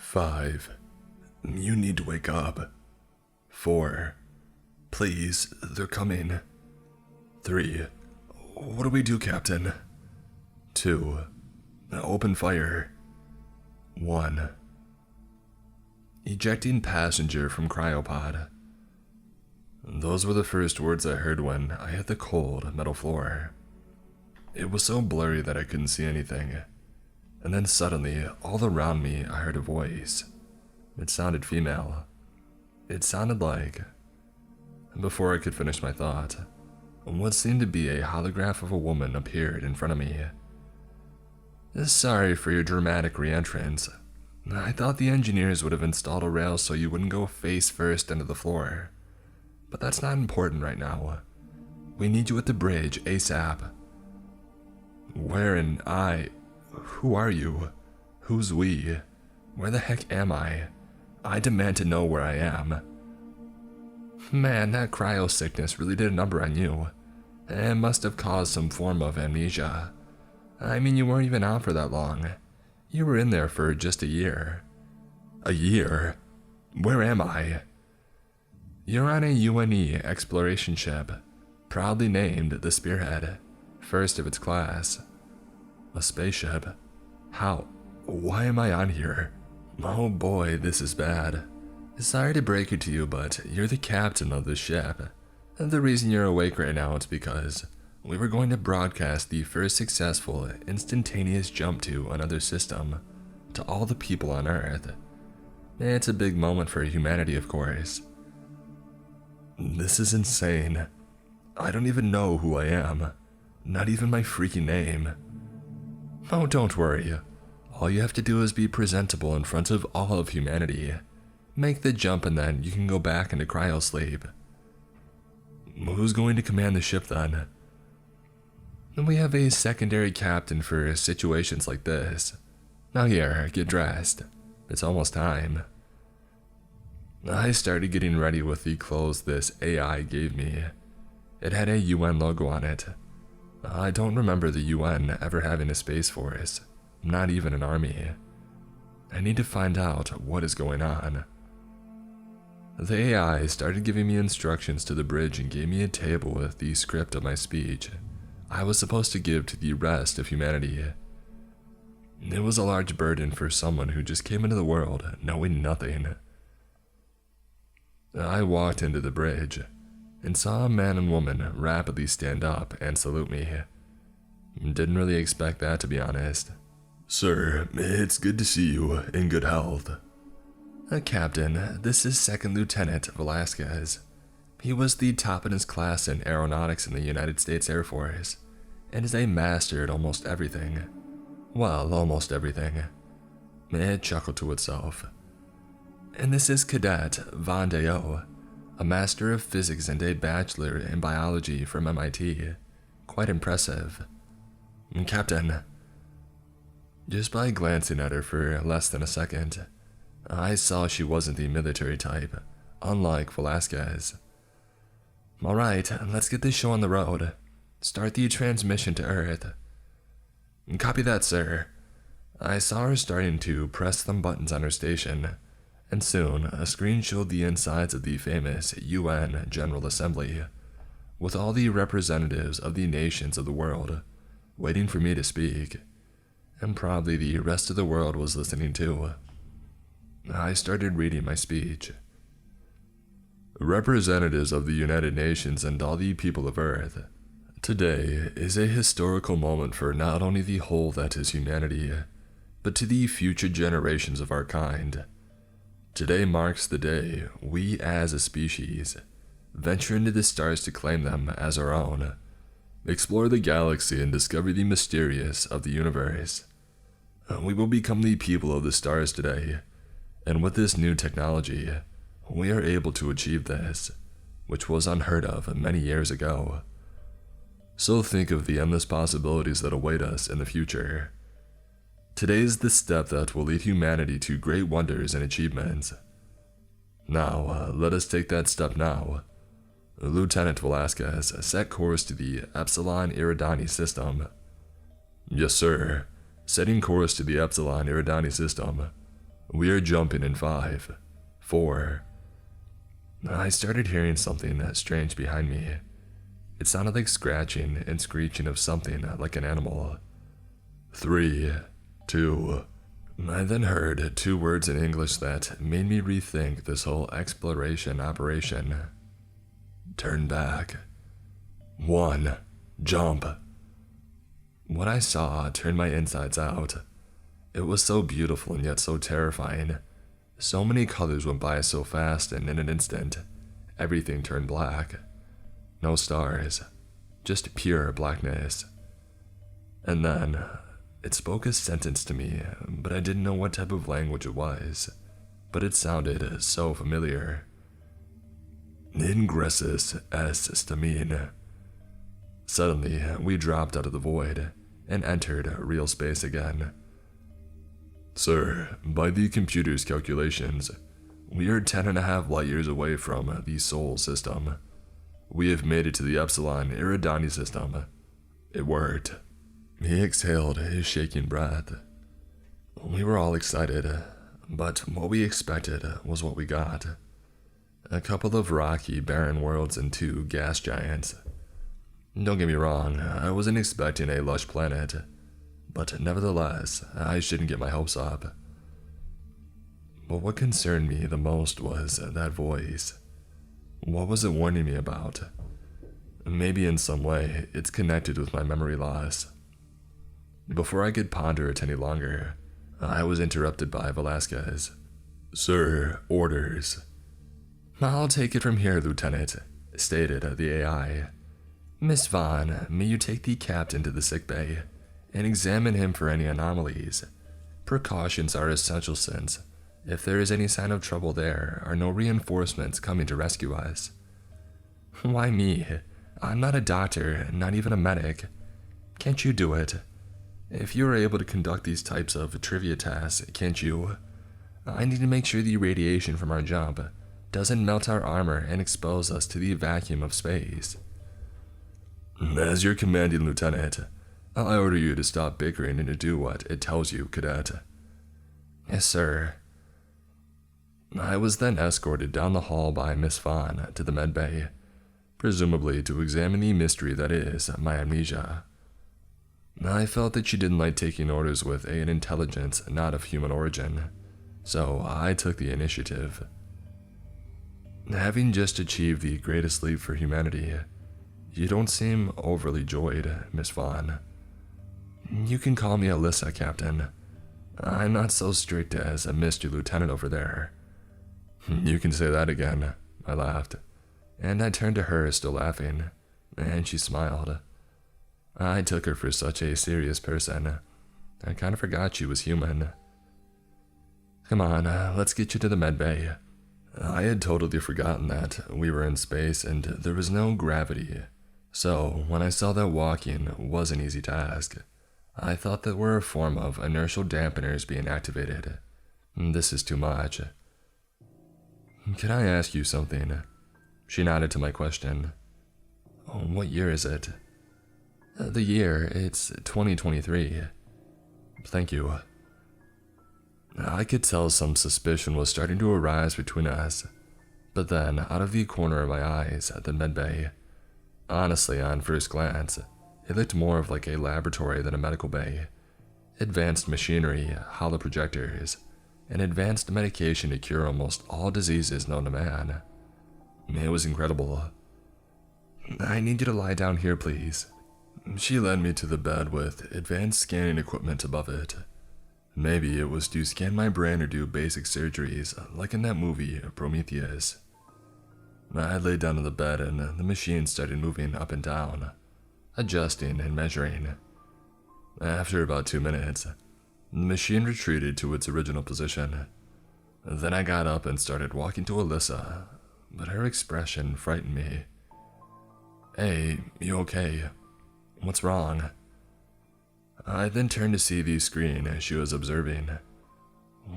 5. You need to wake up. 4. Please, they're coming. 3. What do we do, Captain? 2. Open fire. 1. Ejecting passenger from cryopod. Those were the first words I heard when I hit the cold metal floor. It was so blurry that I couldn't see anything. And then suddenly, all around me, I heard a voice. It sounded female. It sounded like... Before I could finish my thought, what seemed to be a holograph of a woman appeared in front of me. Sorry for your dramatic re-entrance. I thought the engineers would have installed a rail so you wouldn't go face first into the floor. But that's not important right now. We need you at the bridge ASAP. Where and who are you? Who's we? Where the heck am I? I demand to know where I am. Man, that cryo sickness really did a number on you. It must have caused some form of amnesia. I mean, you weren't even out for that long. You were in there for just a year. A year? Where am I? You're on a UNE exploration ship, proudly named the Spearhead, first of its class. A spaceship? How? Why am I on here? Oh boy, this is bad. Sorry to break it to you, but you're the captain of this ship. The reason you're awake right now is because we were going to broadcast the first successful, instantaneous jump to another system to all the people on Earth. It's a big moment for humanity, of course. This is insane. I don't even know who I am. Not even my freaking name. Oh, don't worry. All you have to do is be presentable in front of all of humanity. Make the jump and then you can go back into cryosleep. Who's going to command the ship then? We have a secondary captain for situations like this. Now here, get dressed. It's almost time. I started getting ready with the clothes this AI gave me. It had a UN logo on it. I don't remember the UN ever having a space force, not even an army. I need to find out what is going on. The AI started giving me instructions to the bridge and gave me a table with the script of my speech I was supposed to give to the rest of humanity. It was a large burden for someone who just came into the world knowing nothing. I walked into the bridge and saw a man and woman rapidly stand up and salute me. Didn't really expect that, to be honest. Sir, it's good to see you in good health. Captain, this is Second Lieutenant Velasquez. He was the top in his class in aeronautics in the United States Air Force, and is a master at almost everything. Well, almost everything. It chuckled to itself. And this is Cadet Von Deo, a master of physics and a bachelor in biology from MIT. Quite impressive. Captain. Just by glancing at her for less than a second, I saw she wasn't the military type, unlike Velasquez. Alright, let's get this show on the road. Start the transmission to Earth. Copy that, sir. I saw her starting to press some buttons on her station, and soon a screen showed the insides of the famous UN General Assembly, with all the representatives of the nations of the world waiting for me to speak, and probably the rest of the world was listening too. I started reading my speech. Representatives of the United Nations and all the people of Earth, today is a historical moment for not only the whole that is humanity, but to the future generations of our kind. Today marks the day we as a species venture into the stars to claim them as our own, explore the galaxy and discover the mysterious of the universe. We will become the people of the stars today, and with this new technology, we are able to achieve this, which was unheard of many years ago. So think of the endless possibilities that await us in the future. Today is the step that will lead humanity to great wonders and achievements. Now, let us take that step now. Lieutenant Velasquez, set course to the Epsilon Eridani system. Yes, sir. Setting course to the Epsilon Eridani system. We are jumping in 5, 4. I started hearing something strange behind me. It sounded like scratching and screeching of something like an animal. 3, 2. I then heard 2 words in English that made me rethink this whole exploration operation. Turn back. 1, jump. What I saw turned my insides out. It was so beautiful and yet so terrifying. So many colors went by so fast, and in an instant, everything turned black. No stars, just pure blackness. And then, it spoke a sentence to me, but I didn't know what type of language it was. But it sounded so familiar. Ingressus est stamin. Suddenly, we dropped out of the void and entered real space again. Sir, by the computer's calculations, we are 10.5 light years away from the Sol system. We have made it to the Epsilon Eridani system. It worked. He exhaled his shaking breath. We were all excited, but what we expected was what we got. A couple of rocky, barren worlds and 2 gas giants. Don't get me wrong, I wasn't expecting a lush planet, but nevertheless, I shouldn't get my hopes up. But what concerned me the most was that voice. What was it warning me about? Maybe in some way, it's connected with my memory loss. Before I could ponder it any longer, I was interrupted by Velasquez. Sir, orders. I'll take it from here, Lieutenant, stated the AI. Miss Vaughn, may you take the captain to the sickbay and examine him for any anomalies. Precautions are essential since, if there is any sign of trouble, there are no reinforcements coming to rescue us. Why me? I'm not a doctor, not even a medic. Can't you do it? If you are able to conduct these types of trivia tests, can't you? I need to make sure the radiation from our jump doesn't melt our armor and expose us to the vacuum of space. As your commanding lieutenant, I order you to stop bickering and to do what it tells you, cadet. Yes, sir. I was then escorted down the hall by Miss Vaughn to the medbay, presumably to examine the mystery that is my amnesia. I felt that she didn't like taking orders with an intelligence not of human origin, so I took the initiative. Having just achieved the greatest leap for humanity, you don't seem overly joyed, Miss Vaughn. You can call me Alyssa, Captain. I'm not so strict as a Mr. Lieutenant over there. You can say that again, I laughed, and I turned to her, still laughing, and she smiled. I took her for such a serious person. I kind of forgot she was human. Come on, let's get you to the medbay. I had totally forgotten that we were in space and there was no gravity. So, when I saw that walking was an easy task, I thought that we're a form of inertial dampeners being activated. This is too much. Can I ask you something? She nodded to my question. What year is it? The year, it's 2023. Thank you. I could tell some suspicion was starting to arise between us, but then, out of the corner of my eyes at the medbay, honestly, on first glance, it looked more of like a laboratory than a medical bay. Advanced machinery, holoprojectors, and advanced medication to cure almost all diseases known to man. It was incredible. I need you to lie down here, please. She led me to the bed with advanced scanning equipment above it. Maybe it was to scan my brain or do basic surgeries, like in that movie, Prometheus. I laid down on the bed and the machine started moving up and down, adjusting and measuring. After about 2 minutes, the machine retreated to its original position. Then I got up and started walking to Alyssa, but her expression frightened me. Hey, you okay? What's wrong? I then turned to see the screen she was observing.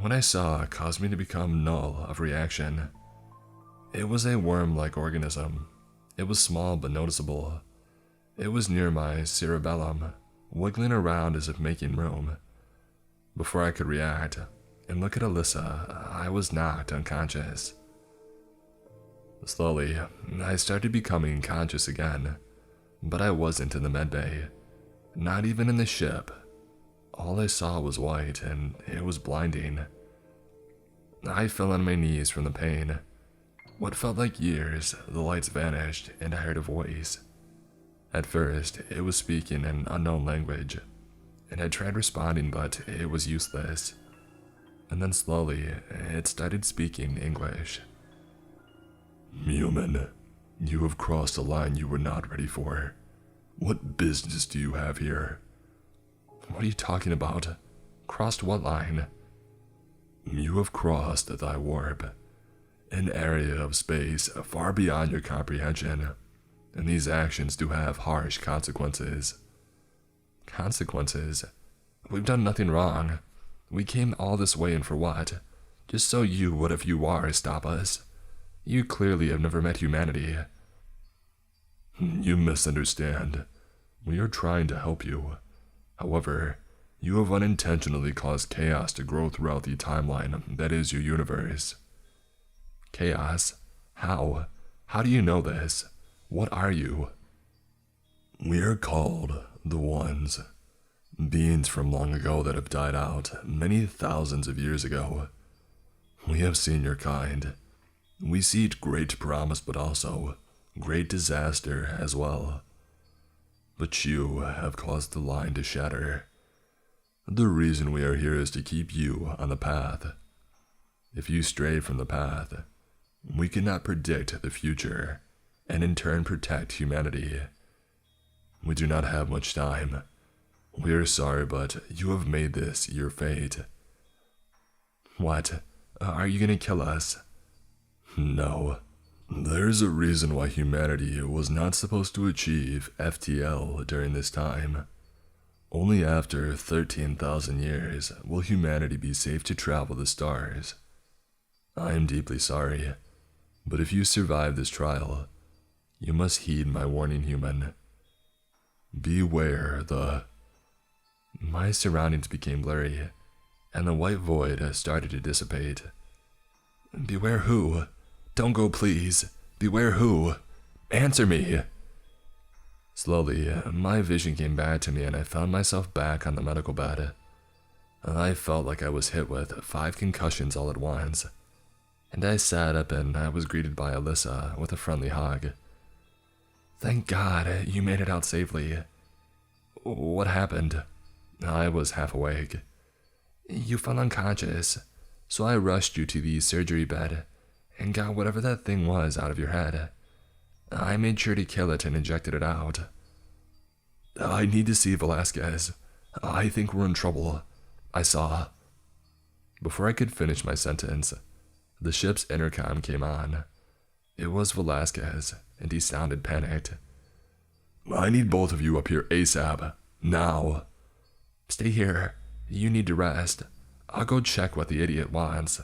What I saw caused me to become null of reaction. It was a worm-like organism. It was small but noticeable. It was near my cerebellum, wiggling around as if making room. Before I could react, and look at Alyssa. I was knocked unconscious. Slowly, I started becoming conscious again, but I wasn't in the medbay, not even in the ship. All I saw was white, and it was blinding. I fell on my knees from the pain. What felt like years, the lights vanished, and I heard a voice. At first, it was speaking an unknown language, and I tried responding, but it was useless. And then slowly, it started speaking English. "Human, you have crossed a line you were not ready for. What business do you have here?" "What are you talking about? Crossed what line?" "You have crossed thy warp, an area of space far beyond your comprehension, and these actions do have harsh consequences." "Consequences? We've done nothing wrong. We came all this way, and for what? Just so you, what if you are, stop us? You clearly have never met humanity." "You misunderstand. We are trying to help you. However, you have unintentionally caused chaos to grow throughout the timeline that is your universe." "Chaos? How? How do you know this? What are you?" "We are called the Ones. Beings from long ago that have died out many thousands of years ago. We have seen your kind. We see great promise, but also great disaster as well. But you have caused the line to shatter. The reason we are here is to keep you on the path. If you stray from the path, we cannot predict the future, and in turn protect humanity. We do not have much time. We are sorry, but you have made this your fate." "What? Are you gonna kill us?" "No. There is a reason why humanity was not supposed to achieve FTL during this time. Only after 13,000 years will humanity be safe to travel the stars. I am deeply sorry, but if you survive this trial, you must heed my warning, human. Beware the..." My surroundings became blurry, and the white void started to dissipate. "Beware who? Don't go, please. Beware who? Answer me!" Slowly, my vision came back to me, and I found myself back on the medical bed. I felt like I was hit with 5 concussions all at once, and I sat up and I was greeted by Alyssa with a friendly hug. "Thank God you made it out safely. What happened?" I was half awake. "You fell unconscious, so I rushed you to the surgery bed and got whatever that thing was out of your head. I made sure to kill it and injected it out." "I need to see Velasquez. I think we're in trouble. I saw..." Before I could finish my sentence, the ship's intercom came on. It was Velasquez, and he sounded panicked. "I need both of you up here ASAP. Now." "Stay here. You need to rest. I'll go check what the idiot wants."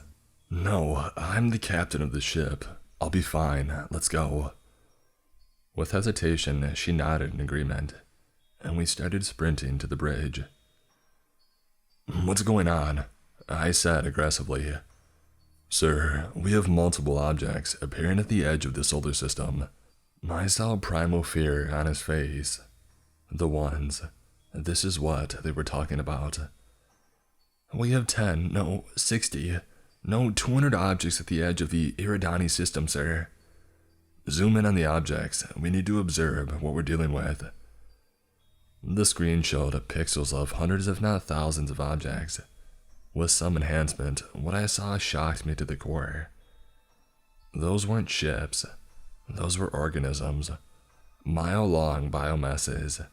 "No, I'm the captain of the ship. I'll be fine. Let's go." With hesitation, she nodded in agreement, and we started sprinting to the bridge. "What's going on?" I said aggressively. "Sir, we have multiple objects appearing at the edge of the solar system." I saw primal fear on his face. The Ones. This is what they were talking about. "We have 10, no, 60, no, 200 objects at the edge of the Iridani system, sir." "Zoom in on the objects. We need to observe what we're dealing with." The screen showed pixels of hundreds if not thousands of objects. With some enhancement, what I saw shocked me to the core. Those weren't ships. Those were organisms. Mile-long biomasses.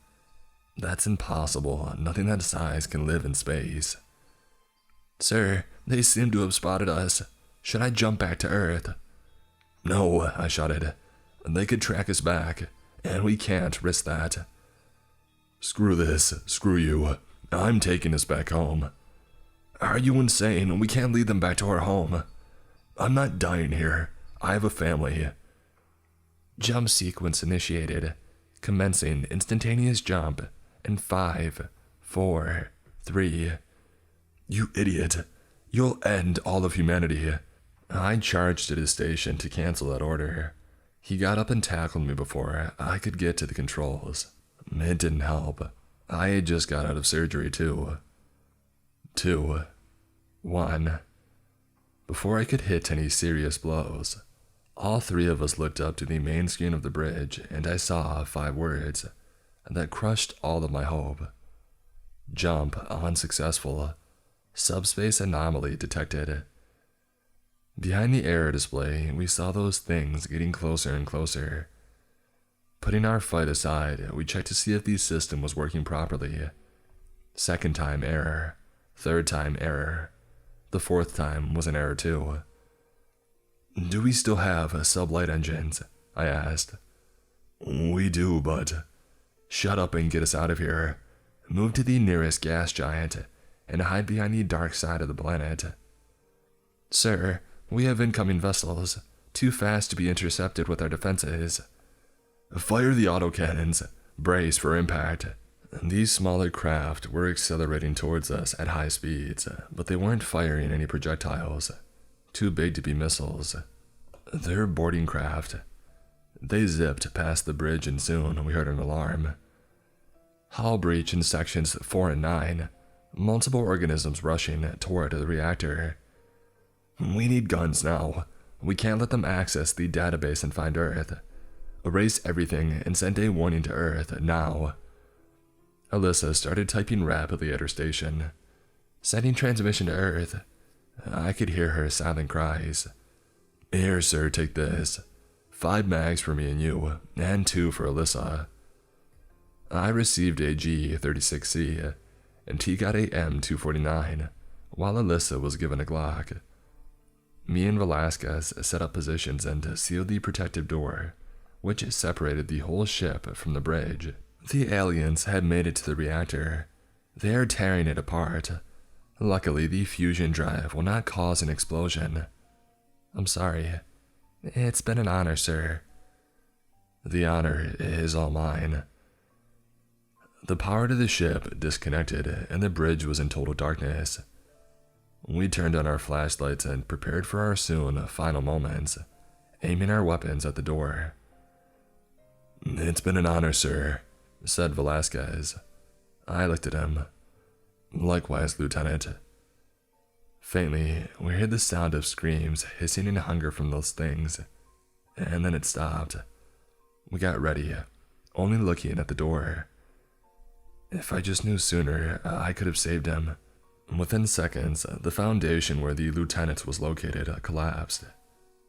That's impossible. Nothing that size can live in space. "Sir, they seem to have spotted us. Should I jump back to Earth?" "No," I shouted. "They could track us back, and we can't risk that." "Screw this. Screw you. I'm taking us back home." "Are you insane? We can't lead them back to our home." "I'm not dying here. I have a family." Jump sequence initiated. Commencing instantaneous jump in 5, 4, 3. "You idiot. You'll end all of humanity. I charged at his station to cancel that order. He got up and tackled me before I could get to the controls. It didn't help. I had just got out of surgery too. 2, 1. Before I could hit any serious blows, all three of us looked up to the main screen of the bridge, and I saw 5 words that crushed all of my hope. Jump unsuccessful. Subspace anomaly detected. Behind the error display, we saw those things getting closer and closer. Putting our fight aside, we checked to see if the system was working properly. 2nd time error. 3rd time error. The 4th time was an error too. Do we still have sublight engines? I asked. We do, but... Shut up and get us out of here. Move to the nearest gas giant and hide behind the dark side of the planet. Sir, we have incoming vessels, too fast to be intercepted with our defenses. Fire the autocannons. Brace for impact. These smaller craft were accelerating towards us at high speeds, but they weren't firing any projectiles. Too big to be missiles. They're boarding craft. They zipped past the bridge and soon we heard an alarm. Hull breach in sections 4 and 9. Multiple organisms rushing toward the reactor. We need guns now. We can't let them access the database and find Earth. Erase everything and send a warning to Earth now. Alyssa started typing rapidly at her station. Sending transmission to Earth. I could hear her silent cries. Here, sir, take this. 5 mags for me and you, and 2 for Alyssa. I received a G-36C, and he got a M249, while Alyssa was given a Glock. Me and Velasquez set up positions and sealed the protective door, which separated the whole ship from the bridge. The aliens had made it to the reactor. They are tearing it apart. Luckily, the fusion drive will not cause an explosion. I'm sorry. It's been an honor, sir. The honor is all mine. The power to the ship disconnected, and the bridge was in total darkness. We turned on our flashlights and prepared for our soon final moments, aiming our weapons at the door. It's been an honor, sir, said Velasquez. I looked at him. Likewise, Lieutenant. Faintly, we heard the sound of screams, hissing, and hunger from those things, and then it stopped. We got ready, only looking at the door. If I just knew sooner, I could have saved him. Within seconds, the foundation where the lieutenant was located collapsed.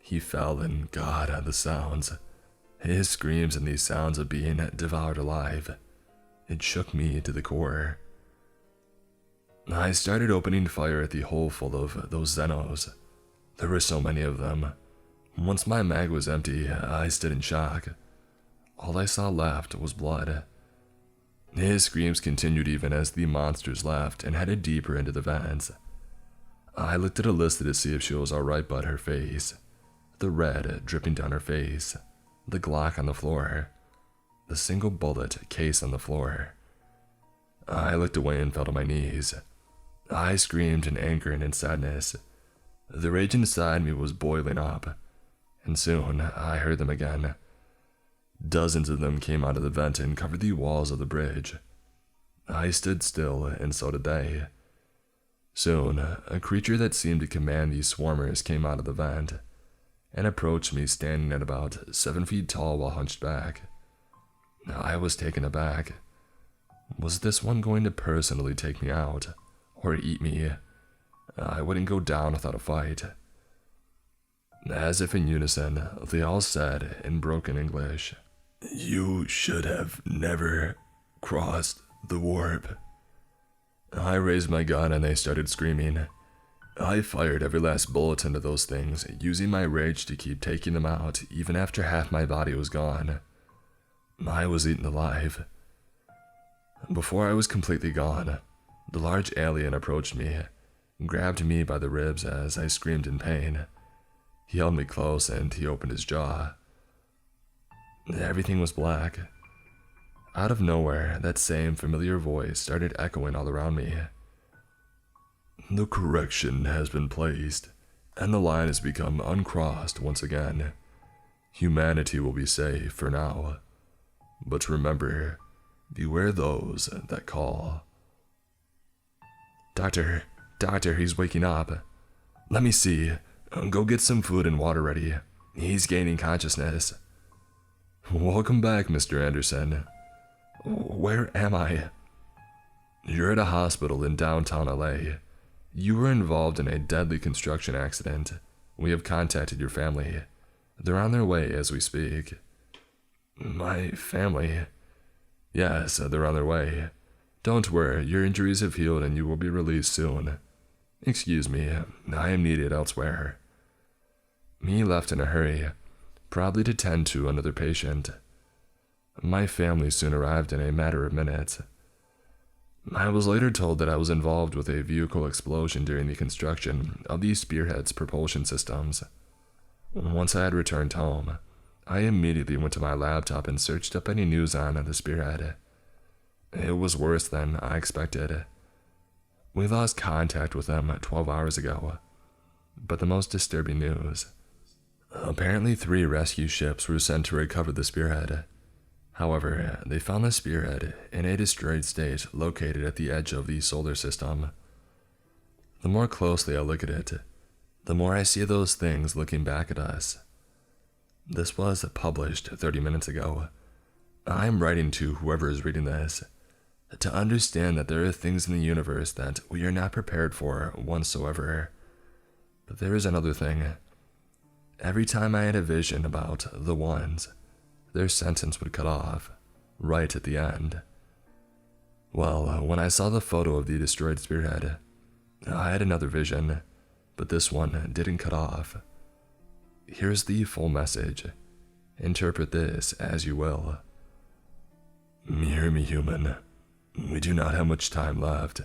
He fell, and God, the sounds. His screams and these sounds of being devoured alive. It shook me to the core. I started opening fire at the hole full of those Xenos. There were so many of them. Once my mag was empty, I stood in shock. All I saw left was blood. His screams continued even as the monsters left and headed deeper into the vents. I looked at Alyssa to see if she was alright, but her face. The red dripping down her face. The Glock on the floor. The single bullet case on the floor. I looked away and fell to my knees. I screamed in anger and in sadness. The rage inside me was boiling up, and soon I heard them again. Dozens of them came out of the vent and covered the walls of the bridge. I stood still, and so did they. Soon, a creature that seemed to command these swarmers came out of the vent, and approached me standing at about 7 feet tall while hunched back. I was taken aback. Was this one going to personally take me out, or eat me? I wouldn't go down without a fight. As if in unison, they all said in broken English, "You should have never crossed the warp." I raised my gun and they started screaming. I fired every last bullet into those things, using my rage to keep taking them out even after half my body was gone. I was eaten alive. Before I was completely gone, the large alien approached me, grabbed me by the ribs as I screamed in pain. He held me close and he opened his jaw. Everything was black. Out of nowhere, that same familiar voice started echoing all around me. The correction has been placed, and the line has become uncrossed once again. Humanity will be safe for now. But remember, beware those that call. Doctor, he's waking up. Let me see. Go get some food and water ready. He's gaining consciousness. Welcome back, Mr. Anderson. Where am I? You're at a hospital in downtown LA. You were involved in a deadly construction accident. We have contacted your family. They're on their way as we speak. My family? Yes, they're on their way. Don't worry, your injuries have healed and you will be released soon. Excuse me, I am needed elsewhere. Me left in a hurry, probably to tend to another patient. My family soon arrived in a matter of minutes. I was later told that I was involved with a vehicle explosion during the construction of the Spearhead's propulsion systems. Once I had returned home, I immediately went to my laptop and searched up any news on the Spearhead. It was worse than I expected. We lost contact with them 12 hours ago. But the most disturbing news: apparently 3 rescue ships were sent to recover the Spearhead. However, they found the Spearhead in a destroyed state located at the edge of the solar system. The more closely I look at it, the more I see those things looking back at us. This was published 30 minutes ago. I am writing to whoever is reading this to understand that there are things in the universe that we are not prepared for whatsoever. But there is another thing. Every time I had a vision about the ones, their sentence would cut off, right at the end. Well, when I saw the photo of the destroyed Spearhead, I had another vision, but this one didn't cut off. Here's the full message. Interpret this as you will. Hear me, human. We do not have much time left,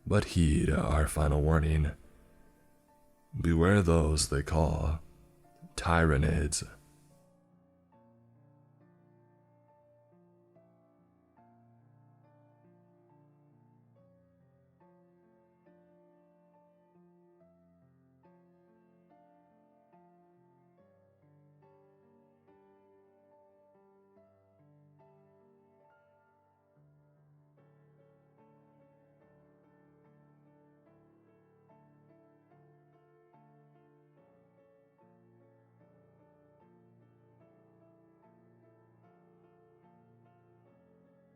but heed our final warning. Beware those they call Tyranids.